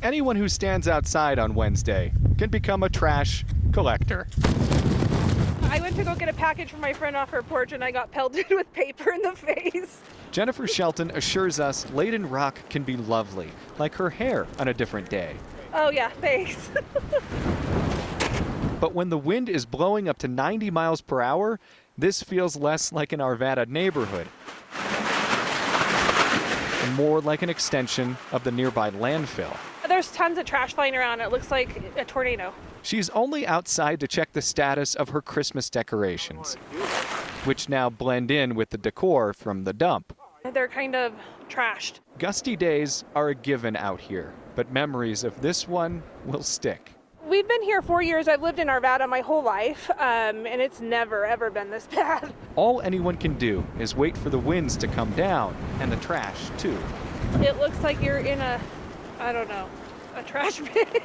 anyone who stands outside on Wednesday can become a trash collector. I went to go get a package from my friend off her porch and I got pelted with paper in the face. Jennifer Shelton assures us laden rock can be lovely, like her hair on a different day. Oh yeah, thanks. But when the wind is blowing up to 90 miles per hour, this feels less like an Arvada neighborhood and more like an extension of the nearby landfill. There's tons of trash flying around. It looks like a tornado. She's only outside to check the status of her Christmas decorations, which now blend in with the decor from the dump. They're kind of trashed. Gusty days are a given out here, but memories of this one will stick. We've been here 4 years. I've lived in Arvada my whole life, and it's never, ever been this bad. All anyone can do is wait for the winds to come down, and the trash, too. It looks like you're in a trash pit.